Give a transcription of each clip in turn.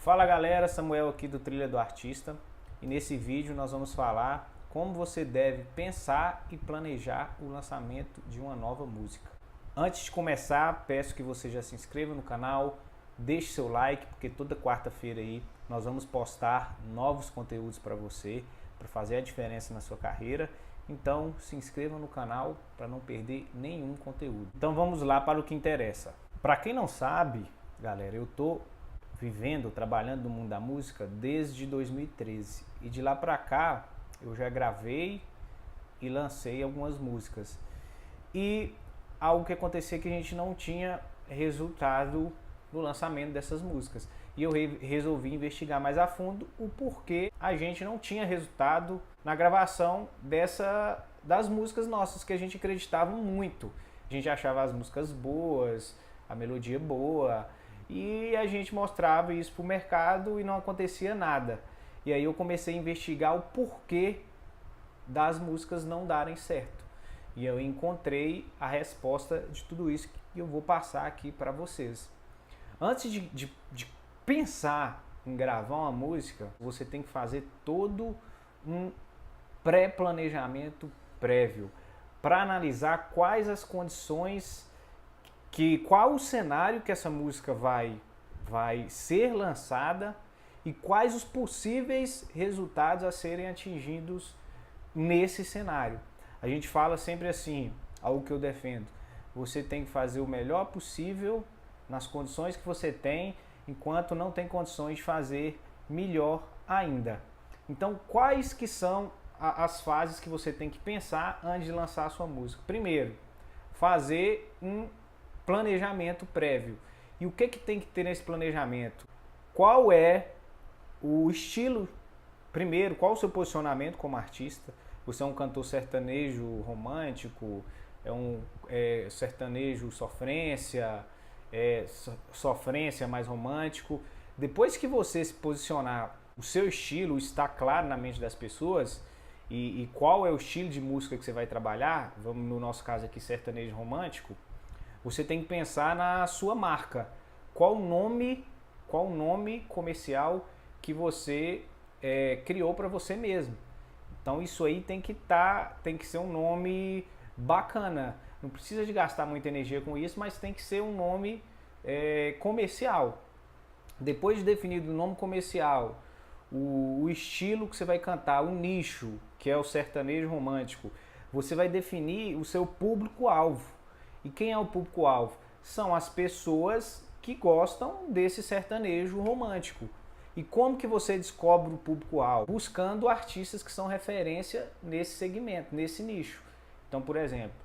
Fala galera, Samuel aqui do Trilha do Artista, e nesse vídeo nós vamos falar como você deve pensar e planejar o lançamento de uma nova música. Antes de começar, peço que você já se inscreva no canal, deixe seu like, porque toda quarta-feira aí nós vamos postar novos conteúdos para você, para fazer a diferença na sua carreira. Então se inscreva no canal para não perder nenhum conteúdo. Então vamos lá para o que interessa. Para quem não sabe, galera, eu tô trabalhando no mundo da música desde 2013 e de lá pra cá eu já gravei e lancei algumas músicas, e algo que acontecia que a gente não tinha resultado no lançamento dessas músicas, e eu resolvi investigar mais a fundo o porquê a gente não tinha resultado na gravação das músicas nossas, que a gente acreditava muito. A gente achava as músicas boas, a melodia boa, e a gente mostrava isso para o mercado e não acontecia nada. E aí eu comecei a investigar o porquê das músicas não darem certo. E eu encontrei a resposta de tudo isso que eu vou passar aqui para vocês. Antes de pensar em gravar uma música, você tem que fazer todo um pré-planejamento prévio para analisar quais as condições, qual o cenário que essa música vai ser lançada e quais os possíveis resultados a serem atingidos nesse cenário. A gente fala sempre assim, algo que eu defendo: você tem que fazer o melhor possível nas condições que você tem, enquanto não tem condições de fazer melhor ainda. Então, quais que são as fases que você tem que pensar antes de lançar a sua música? Primeiro, fazer um planejamento prévio. E o que tem que ter nesse planejamento? Qual é o estilo? Primeiro, qual o seu posicionamento como artista? Você é um cantor sertanejo romântico? É um sertanejo sofrência? Sofrência mais romântico? Depois que você se posicionar, o seu estilo está claro na mente das pessoas, e qual é o estilo de música que você vai trabalhar, vamos no nosso caso aqui, sertanejo romântico, você tem que pensar na sua marca. Qual o nome comercial que você criou para você mesmo? Então isso aí tem que ser um nome bacana. Não precisa de gastar muita energia com isso, mas tem que ser um nome comercial. Depois de definido o nome comercial, o estilo que você vai cantar, o nicho, que é o sertanejo romântico, você vai definir o seu público-alvo. E quem é o público-alvo? São as pessoas que gostam desse sertanejo romântico. E como que você descobre o público-alvo? Buscando artistas que são referência nesse segmento, nesse nicho. Então, por exemplo,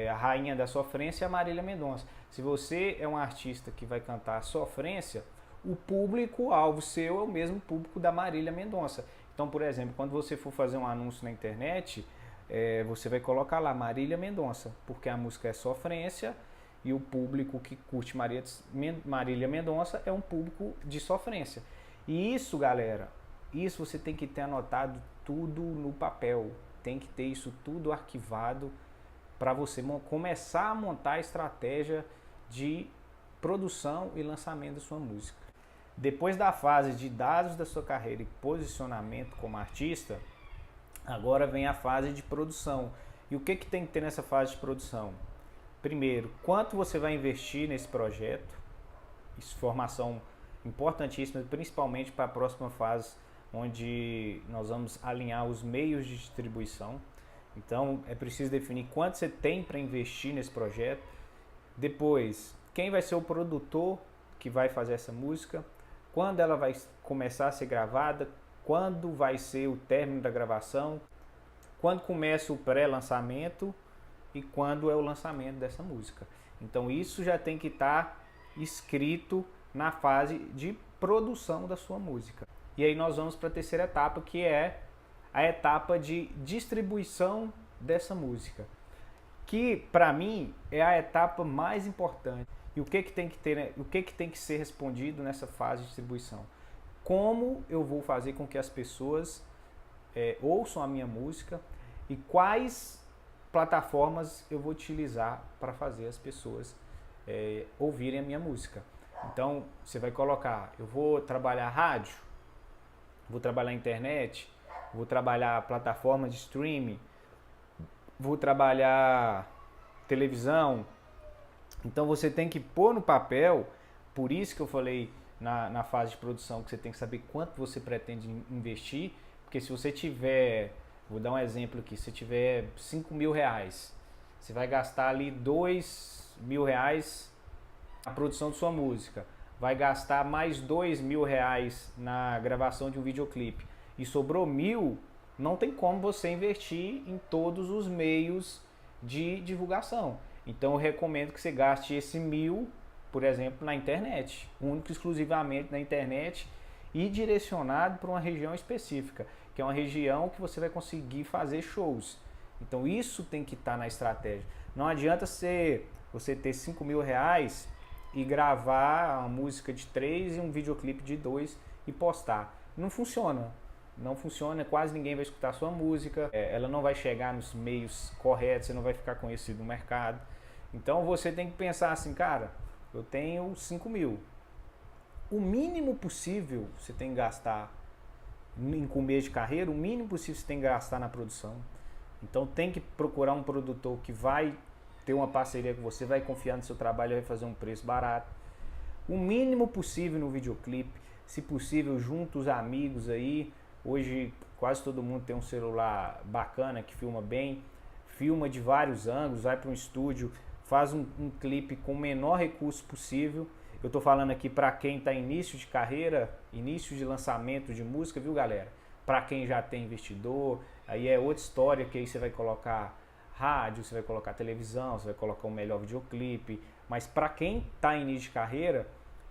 a rainha da sofrência é a Marília Mendonça. Se você é um artista que vai cantar sofrência, o público-alvo seu é o mesmo público da Marília Mendonça. Então, por exemplo, quando você for fazer um anúncio na internet, você vai colocar lá Marília Mendonça, porque a música é sofrência e o público que curte Marília Mendonça é um público de sofrência. E isso, galera, isso você tem que ter anotado tudo no papel, tem que ter isso tudo arquivado para você começar a montar a estratégia de produção e lançamento da sua música. Depois da fase de dados da sua carreira e posicionamento como artista, agora vem a fase de produção. E o que tem que ter nessa fase de produção? Primeiro, quanto você vai investir nesse projeto? Isso, formação importantíssima, principalmente para a próxima fase, onde nós vamos alinhar os meios de distribuição. Então, é preciso definir quanto você tem para investir nesse projeto. Depois, quem vai ser o produtor que vai fazer essa música? Quando ela vai começar a ser gravada? Quando vai ser o término da gravação? Quando começa o pré-lançamento? E quando é o lançamento dessa música? Então isso já tem que estar escrito na fase de produção da sua música. E aí nós vamos para a terceira etapa, que é a etapa de distribuição dessa música, que para mim é a etapa mais importante. E o que tem que ter, né? O que tem que ser respondido nessa fase de distribuição? Como eu vou fazer com que as pessoas ouçam a minha música e quais plataformas eu vou utilizar para fazer as pessoas ouvirem a minha música. Então você vai colocar, eu vou trabalhar rádio, vou trabalhar internet, vou trabalhar plataforma de streaming, vou trabalhar televisão. Então você tem que pôr no papel, por isso que eu falei na fase de produção que você tem que saber quanto você pretende investir, porque se você tiver, vou dar um exemplo aqui, se tiver 5 mil reais, você vai gastar ali 2 mil reais na produção de sua música, vai gastar mais 2 mil reais na gravação de um videoclipe e sobrou 1.000, não tem como você investir em todos os meios de divulgação. Então eu recomendo que você gaste esse 1.000, por exemplo, na internet, único e exclusivamente na internet e direcionado para uma região específica, que é uma região que você vai conseguir fazer shows. Então isso tem que estar na estratégia. Não adianta você ter 5 mil reais e gravar uma música de 3 e um videoclipe de 2 e postar. Não funciona. Não funciona, quase ninguém vai escutar a sua música, ela não vai chegar nos meios corretos, você não vai ficar conhecido no mercado. Então você tem que pensar assim, cara, eu tenho 5 mil. O mínimo possível você tem que gastar em começo de carreira, o mínimo possível você tem que gastar na produção. Então tem que procurar um produtor que vai ter uma parceria com você, vai confiar no seu trabalho e vai fazer um preço barato. O mínimo possível no videoclipe, se possível junto os amigos aí. Hoje quase todo mundo tem um celular bacana que filma bem, filma de vários ângulos, vai para um estúdio, faz um clipe com o menor recurso possível. Eu estou falando aqui para quem está em início de carreira, início de lançamento de música, viu galera? Para quem já tem investidor, aí é outra história, que aí você vai colocar rádio, você vai colocar televisão, você vai colocar um melhor videoclipe. Mas para quem está em início de carreira,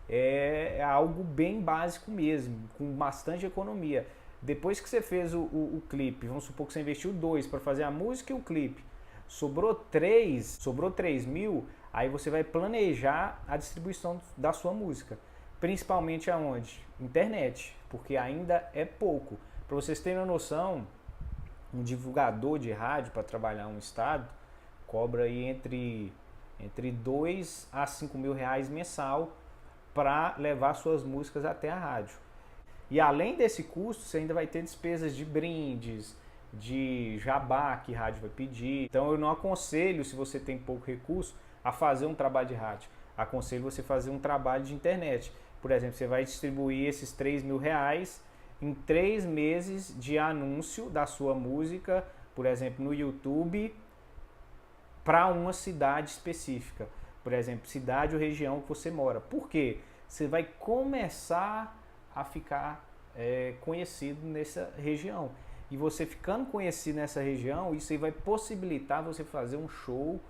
é algo bem básico mesmo, com bastante economia. Depois que você fez o clipe, vamos supor que você investiu 2 para fazer a música e o clipe, sobrou 3 mil, aí você vai planejar a distribuição da sua música. Principalmente aonde? Internet, porque ainda é pouco. Para vocês terem uma noção, um divulgador de rádio para trabalhar um estado cobra aí entre 2 a 5 mil reais mensal para levar suas músicas até a rádio. E além desse custo, você ainda vai ter despesas de brindes, de jabá que a rádio vai pedir. Então eu não aconselho, se você tem pouco recurso, a fazer um trabalho de rádio. Aconselho você fazer um trabalho de internet. Por exemplo, você vai distribuir esses 3 mil reais em 3 meses de anúncio da sua música, por exemplo, no YouTube, para uma cidade específica. Por exemplo, cidade ou região que você mora. Por quê? Você vai começar a ficar conhecido nessa região. E você ficando conhecido nessa região, isso aí vai possibilitar você fazer um show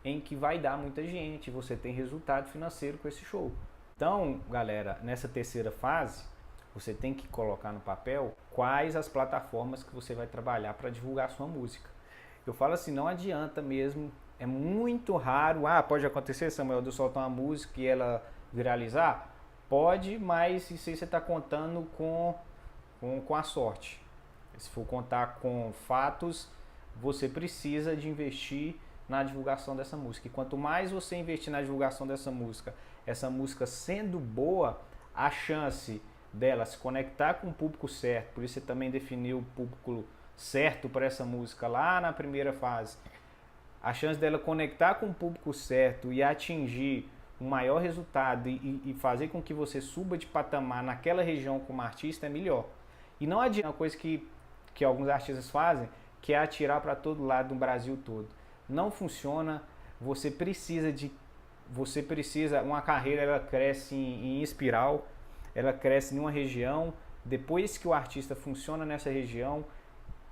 em que vai dar muita gente, você tem resultado financeiro com esse show. Então, galera, nessa terceira fase, você tem que colocar no papel quais as plataformas que você vai trabalhar para divulgar a sua música. Eu falo assim, não adianta mesmo, é muito raro, pode acontecer, Samuel, de eu soltar uma música e ela viralizar? Pode, mas isso aí você está contando com a sorte. Se for contar com fatos, você precisa de investir na divulgação dessa música. E quanto mais você investir na divulgação dessa música, essa música sendo boa, a chance dela se conectar com o público certo, por isso você também definiu o público certo para essa música lá na primeira fase, a chance dela conectar com o público certo e atingir um maior resultado e fazer com que você suba de patamar naquela região como artista é melhor. E não adianta, uma coisa que alguns artistas fazem, que é atirar para todo lado do Brasil todo. Não funciona, você precisa, uma carreira ela cresce em espiral, ela cresce em uma região, depois que o artista funciona nessa região,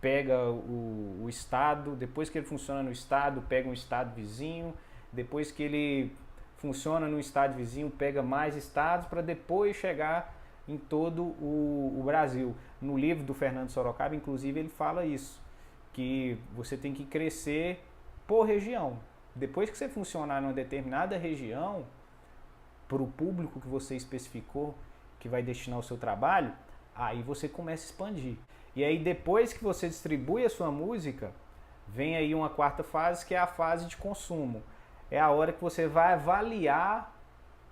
pega o estado, depois que ele funciona no estado, pega um estado vizinho, depois que ele funciona no estado vizinho, pega mais estados para depois chegar em todo o Brasil. No livro do Fernando Sorocaba, inclusive, ele fala isso, que você tem que crescer por região. Depois que você funcionar numa determinada região, para o público que você especificou, que vai destinar o seu trabalho, aí você começa a expandir. E aí depois que você distribui a sua música, vem aí uma quarta fase, que é a fase de consumo. É a hora que você vai avaliar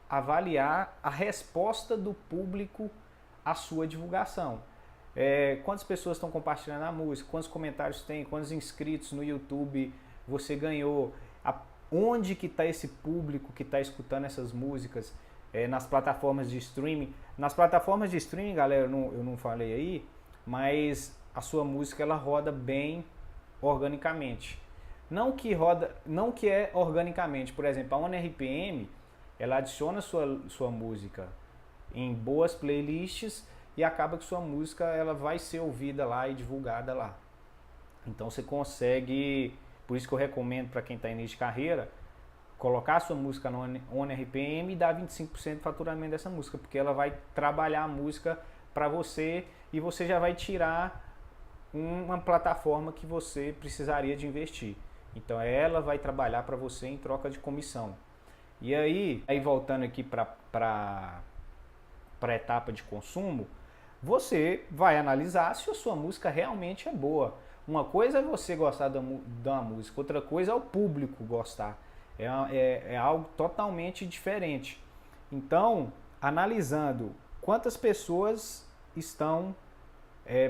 avaliar a resposta do público à sua divulgação. Quantas pessoas estão compartilhando a música, quantos comentários tem, quantos inscritos no YouTube você ganhou, onde que está esse público que está escutando essas músicas, nas plataformas de streaming. Nas plataformas de streaming, galera, eu não falei aí, mas a sua música ela roda bem organicamente. Não que é organicamente, por exemplo, a OneRPM, ela adiciona sua música em boas playlists e acaba que sua música ela vai ser ouvida lá e divulgada lá. Então você consegue, por isso que eu recomendo para quem está início de carreira, colocar sua música no OneRPM e dar 25% de faturamento dessa música, porque ela vai trabalhar a música para você e você já vai tirar uma plataforma que você precisaria de investir. Então ela vai trabalhar para você em troca de comissão. E aí voltando aqui para a etapa de consumo, você vai analisar se a sua música realmente é boa. Uma coisa é você gostar da música, outra coisa é o público gostar. É algo totalmente diferente. Então, analisando quantas pessoas estão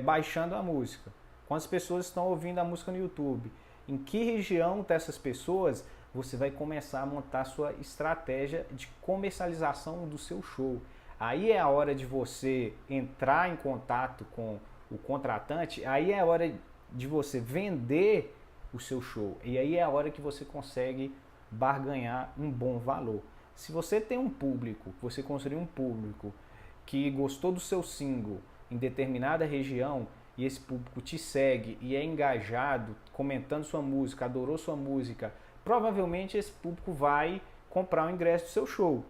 baixando a música, quantas pessoas estão ouvindo a música no YouTube, em que região dessas pessoas, você vai começar a montar a sua estratégia de comercialização do seu show. Aí é a hora de você entrar em contato com o contratante, aí é a hora de você vender o seu show. E aí é a hora que você consegue barganhar um bom valor. Se você tem um público, você construiu um público que gostou do seu single em determinada região e esse público te segue e é engajado, comentando sua música, adorou sua música, provavelmente esse público vai comprar o ingresso do seu show.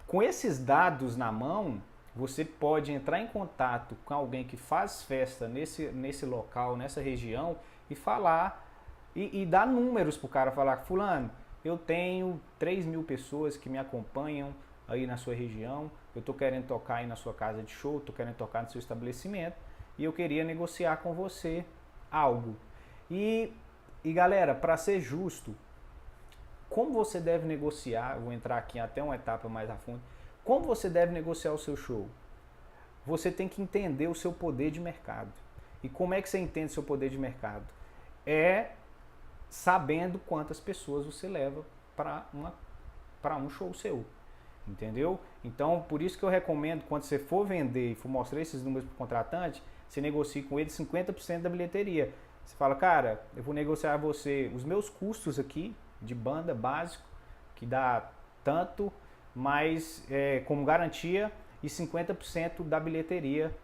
Com esses dados na mão, você pode entrar em contato com alguém que faz festa nesse local, nessa região e falar e dar números para o cara, falar: fulano, eu tenho 3.000 pessoas que me acompanham aí na sua região, eu estou querendo tocar aí na sua casa de show, estou querendo tocar no seu estabelecimento e eu queria negociar com você algo. E galera, para ser justo, como você deve negociar, vou entrar aqui até uma etapa mais a fundo, como você deve negociar o seu show? Você tem que entender o seu poder de mercado. E como é que você entende o seu poder de mercado? É sabendo quantas pessoas você leva para um show seu, entendeu? Então, por isso que eu recomendo, quando você for vender e for mostrar esses números para o contratante, você negocie com ele 50% da bilheteria. Você fala: cara, eu vou negociar você os meus custos aqui de banda básico, que dá tanto, mas como garantia, e 50% da bilheteria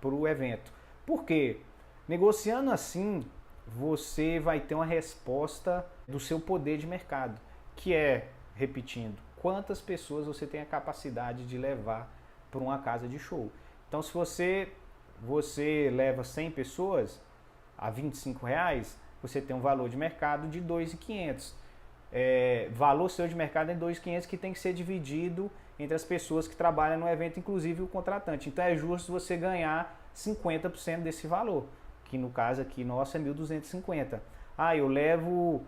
para o evento. Por quê? Negociando assim, você vai ter uma resposta do seu poder de mercado, que é, repetindo, quantas pessoas você tem a capacidade de levar para uma casa de show. Então, se você leva 100 pessoas a R$25, você tem um valor de mercado de R$2.500. Valor seu de mercado é R$2.500, que tem que ser dividido entre as pessoas que trabalham no evento, inclusive o contratante. Então é justo você ganhar 50% desse valor, que no caso aqui nosso é R$1.250. Eu levo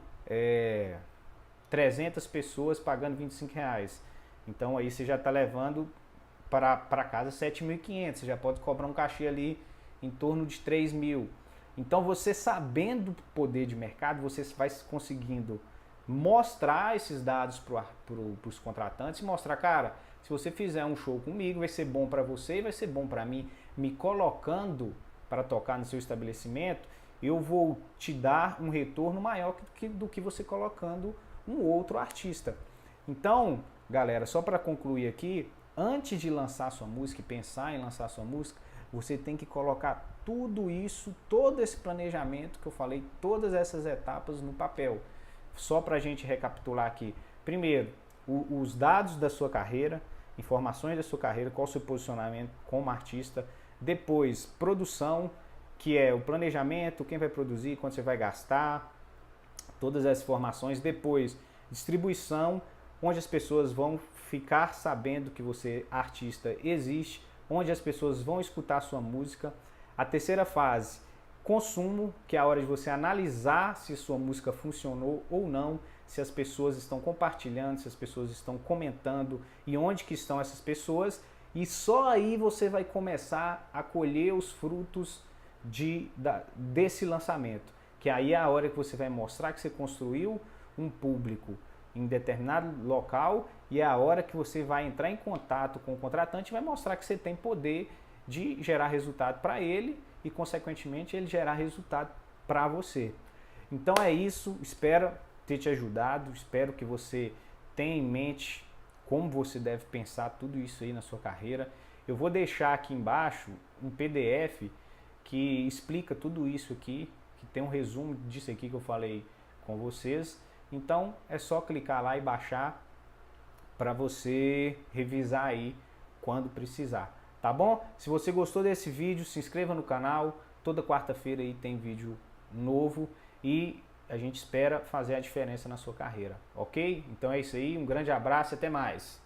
300 pessoas pagando R$25. Então aí você já está levando para casa R$7.500. Você já pode cobrar um cachê ali em torno de R$3.000. Então você sabendo o poder de mercado, você vai conseguindo mostrar esses dados para os contratantes e mostrar: cara, se você fizer um show comigo, vai ser bom para você e vai ser bom para mim. Me colocando para tocar no seu estabelecimento, eu vou te dar um retorno maior do que você colocando um outro artista. Então, galera, só para concluir aqui, antes de lançar sua música e pensar em lançar sua música, você tem que colocar tudo isso, todo esse planejamento que eu falei, todas essas etapas no papel. Só para a gente recapitular aqui. Primeiro, os dados da sua carreira, informações da sua carreira, qual o seu posicionamento como artista. Depois, produção, que é o planejamento, quem vai produzir, quanto você vai gastar, todas essas informações. Depois, distribuição, onde as pessoas vão ficar sabendo que você, artista, existe, onde as pessoas vão escutar a sua música. A terceira fase, consumo, que é a hora de você analisar se sua música funcionou ou não, se as pessoas estão compartilhando, se as pessoas estão comentando e onde que estão essas pessoas, e só aí você vai começar a colher os frutos desse lançamento, que aí é a hora que você vai mostrar que você construiu um público em determinado local, e é a hora que você vai entrar em contato com o contratante e vai mostrar que você tem poder de gerar resultado para ele e, consequentemente, ele gerar resultado para você. Então é isso, espero ter te ajudado, espero que você tenha em mente como você deve pensar tudo isso aí na sua carreira. Eu vou deixar aqui embaixo um PDF que explica tudo isso aqui, que tem um resumo disso aqui que eu falei com vocês. Então é só clicar lá e baixar para você revisar aí quando precisar, tá bom? Se você gostou desse vídeo, se inscreva no canal. Toda quarta-feira aí tem vídeo novo e a gente espera fazer a diferença na sua carreira, ok? Então é isso aí, um grande abraço e até mais!